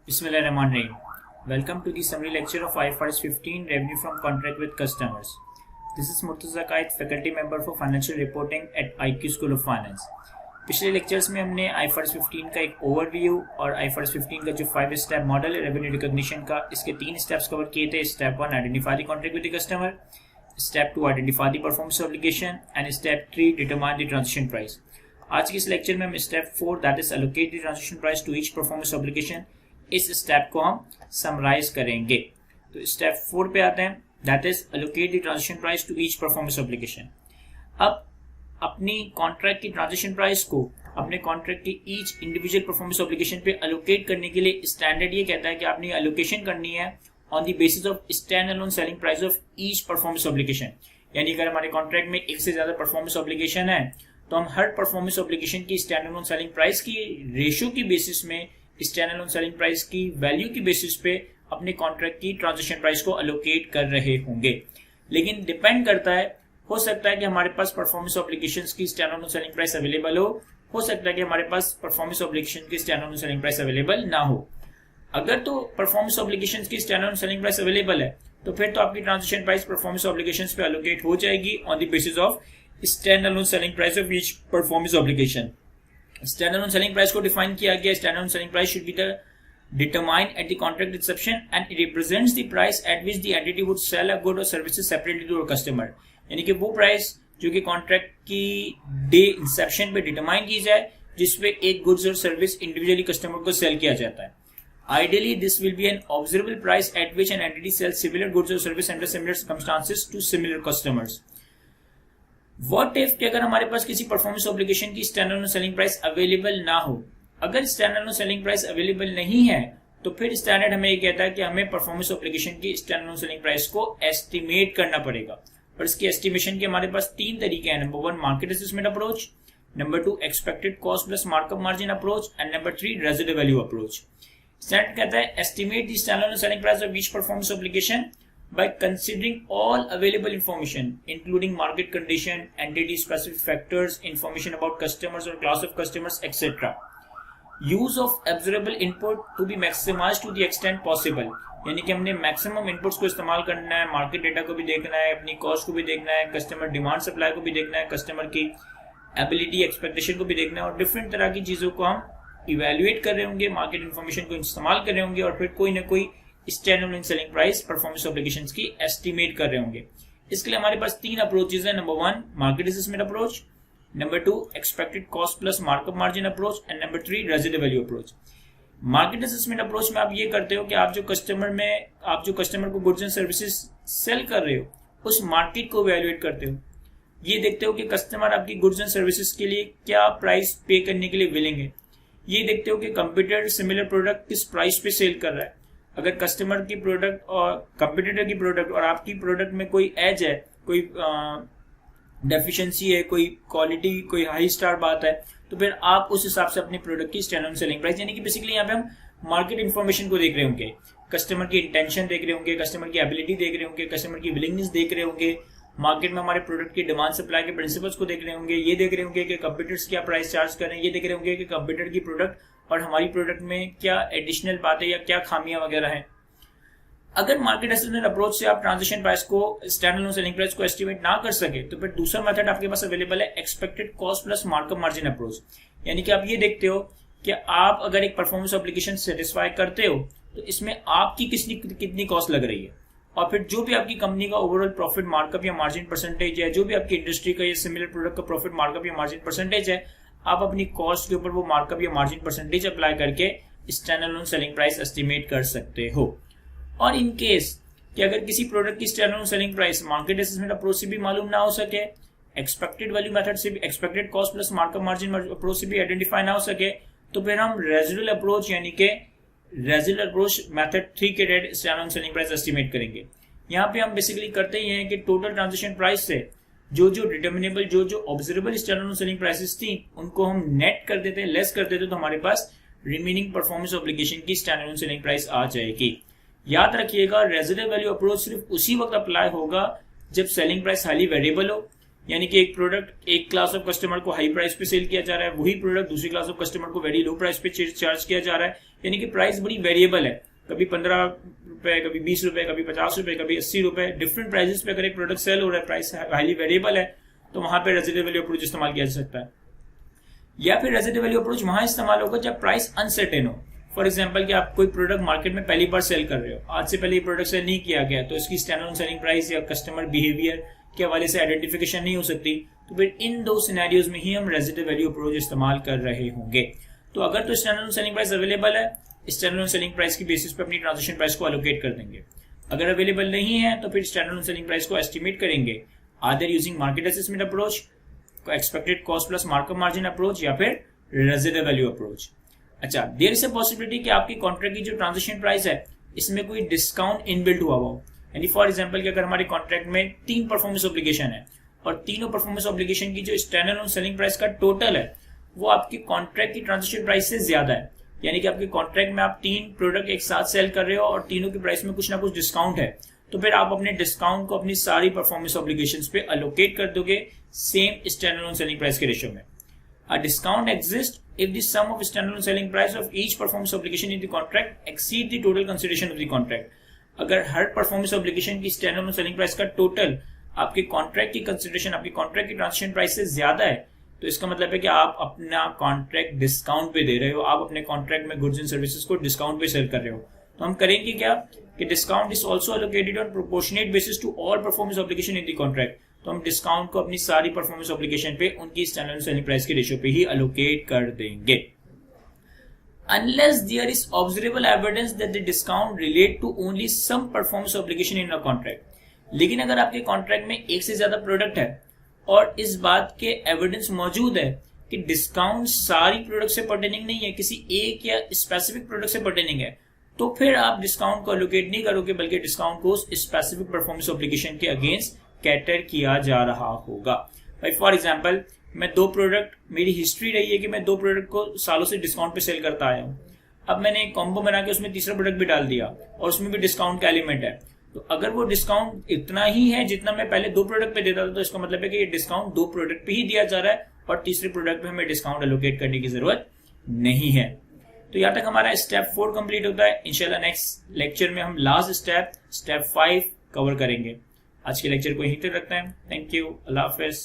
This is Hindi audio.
Bismillahirrahmanirrahim. Welcome to the summary lecture of IFRS 15 Revenue from Contract with Customers. This is Murtaza Qaid, faculty member for Financial Reporting at IQ School of Finance. पिछले लेक्चर्स में हमने IFRS 15 का एक ओवरव्यू और IFRS 15 का जो 5 स्टेप मॉडल है रेवेन्यू रिकॉग्निशन का, इसके 3 स्टेप्स कवर किए थे. Step 1 identify the contract with the customer, step 2 identify the performance obligation and step 3 determine the transaction price. आज के इस लेक्चर में हम step 4 that is allocate the transaction price to each performance obligation, इस स्टेप को हम समराइज करेंगे. तो स्टेप 4 पे आते हैं, that is allocate the transaction price to each performance obligation. अब अपनी कॉन्ट्रैक्ट की ट्रांजिशन प्राइस को अपने कॉन्ट्रैक्ट की ईच इंडिविजुअल परफॉर्मेंस ऑब्लिगेशन पे एलोकेट करने के लिए स्टैंडर्ड ये कहता है कि आपने एलोकेशन करनी है on the basis of stand alone selling price of each performance obligation. यानी अगर हमारे कॉन्ट्रैक्ट में एक से ज्यादा परफॉर्मेंस ऑब्लिगेशन है तो हम हर परफॉर्मेंस ऑब्लिगेशन की स्टैंड अलोन सेलिंग प्राइस की रेशियो की बेसिस में, स्टैंड अलोन सेलिंग प्राइस की वैल्यू की बेसिस पे अपने कॉन्ट्रैक्ट की ट्रांजिशन प्राइस को एलोकेट कर रहे होंगे. लेकिन डिपेंड करता है, हो सकता है कि हमारे पास परफॉर्मेंस ऑब्लिगेशंस की stand alone selling price available हो सकता है कि हमारे पास परफॉर्मेंस ऑब्लिगेशन की stand alone selling price available ना हो. अगर तो परफॉर्मेंस ऑब्लिगेशंस की stand alone selling price available है तो फिर तो आपकी ट्रांजिशन प्राइस परफॉर्मेंस ऑब्लिगेशंस पे एलोकेट हो जाएगी on the basis of stand alone selling price of each performance obligation. Stand alone selling price को डिफाइन किया गया, stand alone selling price should be the determined at the contract inception and it represents the price at which the entity would sell a good or services separately to a customer. यानी कि वो प्राइस जो कि कॉन्ट्रैक्ट की डे इंसेप्शन पे डिटरमाइन की जाए जिसपे एक गुड्स और सर्विस इंडिविजुअली कस्टमर को सेल किया जाता है. Ideally, this will be an observable price at which an entity sells similar goods or service under similar circumstances to similar customers. What if कि अगर हमारे पास किसी परफॉर्मेंस ऑब्लिगेशन की stand alone selling price available ना हो, अगर stand alone selling price available नहीं है तो फिर स्टैंडर्ड हमें ये कहता है कि हमें परफॉर्मेंस ऑब्लिगेशन की स्टैंड अलोन सेलिंग प्राइस को एस्टिमेट करना पड़ेगा. और इसकी एस्टिमेशन के हमारे पास 3 तरीके हैं. Number 1 market assessment approach, number 2 expected cost plus markup margin approach and number 3 residual value approach. Standard कहता है estimate the stand alone selling price of each performance obligation by considering all available information including market condition, entity specific factors, information about customers or class of customers, etc. Use of observable input to be maximise to the extent possible. यानी कि हमने मैक्सिमम इनपुट्स को इस्तेमाल करना है, मार्केट डेटा को भी देखना है, अपनी कॉस्ट को भी देखना है, कस्टमर डिमांड सप्लाई को भी देखना है, कस्टमर की एबिलिटी एक्सपेक्टेशन को भी देखना है और डिफरेंट तरह की चीजों को हम इवेल्युएट कर रहे होंगे, मार्केट इन्फॉर्मेशन को इस्तेमाल कर रहे होंगे और फिर कोई ना कोई stand alone selling price performance obligations की एस्टिमेट कर रहे होंगे. इसके लिए हमारे पास 3 अप्रोचेज है. Number 1 market assessment approach, number 2 expected cost plus markup margin approach and number 3 residual value approach. Market assessment approach में आप ये करते हो कि आप जो कस्टमर को गुड्स एंड सर्विसेज सेल कर रहे हो उस मार्केट को इवैल्यूएट करते हो. ये देखते हो कि कस्टमर आपकी गुड्स एंड सर्विसेज के लिए क्या प्राइस पे करने के लिए विलिंग है. ये देखते हो कि कंपटीटर सिमिलर प्रोडक्ट किस प्राइस पे सेल कर रहा है. अगर कस्टमर की प्रोडक्ट और कंपटीटर की प्रोडक्ट और आपकी प्रोडक्ट में कोई एज है, कोई डेफिशिएंसी है, कोई क्वालिटी, कोई हाई स्टार बात है, तो फिर आप उस हिसाब से अपनी प्रोडक्ट की स्टैंड अलोन सेलिंग प्राइस, यानी कि बेसिकली यहाँ पे हम मार्केट इन्फॉर्मेशन को देख रहे होंगे, कस्टमर की इंटेंशन देख रहे होंगे, कस्टमर की एबिलिटी देख रहे होंगे, कस्टमर की विलिंगनेस देख रहे होंगे, मार्केट में हमारे प्रोडक्ट की डिमांड सप्लाई के प्रिंसिपल्स को देख रहे होंगे, ये देख रहे होंगे कि कंपटीटर्स क्या प्राइस चार्ज कर रहे हैं, ये देख रहे होंगे कि कंपटीटर की प्रोडक्ट और हमारी प्रोडक्ट में क्या एडिशनल बातें या क्या खामियां वगैरह हैं. अगर मार्केट असेसमेंट अप्रोच से आप ट्रांजिशन प्राइस को, स्टैंड अलोन सेलिंग प्राइस को एस्टिमेट ना कर सके तो फिर दूसरा मेथड आपके पास अवेलेबल है expected cost plus markup margin approach. यानी कि आप ये देखते हो कि आप अगर एक परफॉर्मेंस ऑब्लिगेशन सेटिस्फाई करते हो तो इसमें आपकी कितनी कॉस्ट लग रही है और फिर जो भी आपकी कंपनी का ओवरऑल प्रॉफिट मार्कअप या मार्जिन परसेंटेज है, जो भी आपकी इंडस्ट्री का या सिमिलर प्रोडक्ट का प्रॉफिट मार्कअप या मार्जिन परसेंटेज है, आप अपनी कॉस्ट के ऊपर वो मार्कअप या मार्जिन परसेंटेज अप्लाई करके stand alone selling price estimate कर सकते हो. और इन केस कि अगर किसी प्रोडक्ट की stand alone selling price market assessment approach से भी मालूम ना हो सके, एक्सपेक्टेड वैल्यू मेथड से भी, expected cost plus markup margin approach से भी आइडेंटिफाई ना हो सके, तो फिर हम रेजिडुअल अप्रोच यानी कि रेजिडुअल अप्रोच मेथड 3 के rate stand alone selling price estimate करेंगे. यहाँ पे हम बेसिकली करते ही हैं कि टोटल ट्रांजेक्शन प्राइस से जो डिटर्मिनेबल, जो observable stand alone selling prices थी उनको हम नेट कर देते हैं, लेस कर देते, तो हमारे पास रिमेनिंग परफॉर्मेंस ऑब्लिगेशन की स्टैंड अलोन सेलिंग प्राइस आ जाएगी. याद रखिएगा रेजिडुअल वैल्यू अप्रोच सिर्फ उसी वक्त अप्लाई होगा जब सेलिंग प्राइस हाईली वेरिएबल हो, यानी कि एक प्रोडक्ट एक क्लास ऑफ कस्टमर को हाई प्राइस पे सेल किया जा रहा है, वही प्रोडक्ट दूसरी क्लास ऑफ कस्टमर को वेरी लो प्राइस पे चार्ज किया जा रहा है। यानी कि प्राइस बड़ी वेरिएबल है, कभी 15 रुपए, कभी 20 रुपए, कभी 50 रुपए, कभी 80 रुपए, डिफरेंट प्राइसेस पे अगर एक प्रोडक्ट सेल हो रहा है, प्राइस हाईली वेरिएबल है, तो वहां पे रेजिडुअल वैल्यू अप्रोच इस्तेमाल किया जा सकता है। या फिर रेजिडुअल वैल्यू अप्रोच वहां इस्तेमाल होगा जब प्राइस अनसर्टेन हो। फॉर एग्जांपल कि आप कोई प्रोडक्ट मार्केट में पहली बार सेल कर रहे हो, आज से पहले ये प्रोडक्ट सेल नहीं किया गया, तो इसकी स्टैंड ऑन सेलिंग प्राइस या कस्टमर बिहेवियर के हवाले से आइडेंटिफिकेशन नहीं हो सकती, तो फिर इन दो सिनेरियोज में ही हम रेजिडुअल वैल्यू अप्रोच इस्तेमाल कर रहे होंगे। तो अगर तो stand on selling price available है, स्टैंड ऑन सेलिंग प्राइस की बेसिस पे अपनी ट्रांजेक्शन प्राइस को एलोकेट कर देंगे। अगर अवेलेबल नहीं है तो फिर स्टैंड ऑन सेलिंग प्राइस को एस्टिमेट करेंगे, आदर using market assessment approach, expected cost plus markup margin approach, या फिर रेजिडुअल वैल्यू अप्रोच। अच्छा, देयर इज अ पॉसिबिलिटी कि आपकी कॉन्ट्रैक्ट की जो ट्रांजेक्शन प्राइस है इसमें कोई डिस्काउंट इनबिल्ट हुआ हो। यानी फॉर एग्जांपल कि अगर हमारे कॉन्ट्रैक्ट में 3 परफॉर्मेंस ऑब्लिगेशन है और तीनों परफॉर्मेंस ऑब्लिगेशन की जो स्टैंडर्ड ऑन सेलिंग प्राइस का टोटल है वो आपकी कॉन्ट्रैक्ट की ट्रांजेक्शन प्राइस से ज्यादा है, यानी कि आपके कॉन्ट्रैक्ट में आप 3 प्रोडक्ट एक साथ सेल कर रहे हो और तीनों की प्राइस में कुछ ना कुछ डिस्काउंट है, तो फिर आप अपने डिस्काउंट को अपनी सारी परफॉर्मेंस ऑब्लिगेशंस पे अलोकेट कर दोगे same standard on selling price के रेशियो में। A discount exists if the sum of standalone selling price of each performance obligation in the contract exceed the total consideration of the contract। अगर हर परफॉर्मेंस ऑब्लिगेशन की स्टैंडर्ड सेलिंग प्राइस का टोटल आपके कॉन्ट्रैक्ट की कंसिडरेशन, आपकी कॉन्ट्रैक्ट की ट्रांजेक्शन प्राइस से ज्यादा है, तो इसका मतलब है कि आप अपना कॉन्ट्रैक्ट डिस्काउंट पे दे रहे हो, आप अपने कॉन्ट्रैक्ट में गुड्स एंड सर्विसेज को डिस्काउंट पे सेल कर रहे हो। तो हम करेंगे क्या कि discount is also allocated on proportionate basis to all performance obligation in the contract. तो हम डिस्काउंट को अपनी सारी परफॉर्मेंस ऑब्लिगेशन पे उनकी स्टैंडर्ड सेलिंग प्राइस के रेशियो पे ही अलोकेट कर देंगे। Unless there is observable evidence that the discount relate to only some performance obligation in a contract। लेकिन अगर आपके कॉन्ट्रैक्ट में एक से ज्यादा प्रोडक्ट है और इस बात के एविडेंस मौजूद है कि डिस्काउंट सारी प्रोडक्ट से पर्टेनिंग नहीं है, किसी एक या स्पेसिफिक प्रोडक्ट से पर्टेनिंग है, तो फिर आप डिस्काउंट को एलोकेट नहीं करोगे, बल्कि डिस्काउंट को स्पेसिफिक परफॉर्मेंस ऑब्लिगेशन के अगेंस्ट कैटर किया जा रहा होगा। भाई फॉर एग्जांपल मैं 2 प्रोडक्ट, मेरी हिस्ट्री रही है कि मैं 2 प्रोडक्ट को सालों से डिस्काउंट पे सेल करता आया हूं, अब मैंने एक कॉम्बो बना के उसमें तीसरा प्रोडक्ट भी डाल दिया और उसमें भी डिस्काउंट का एलिमेंट है, तो अगर वो डिस्काउंट इतना ही है जितना मैं पहले 2 प्रोडक्ट पे देता था, तो इसका मतलब है कि ये डिस्काउंट 2 प्रोडक्ट पे ही दिया जा रहा है और तीसरे प्रोडक्ट पे हमें डिस्काउंट एलोकेट करने की जरूरत नहीं है। तो यहाँ तक हमारा स्टेप 4 कंप्लीट होता है। इंशाल्लाह नेक्स्ट लेक्चर में हम लास्ट स्टेप 5 कवर करेंगे। आज के लेक्चर को यहीं तक रखते हैं। Thank you, Allah Hafiz.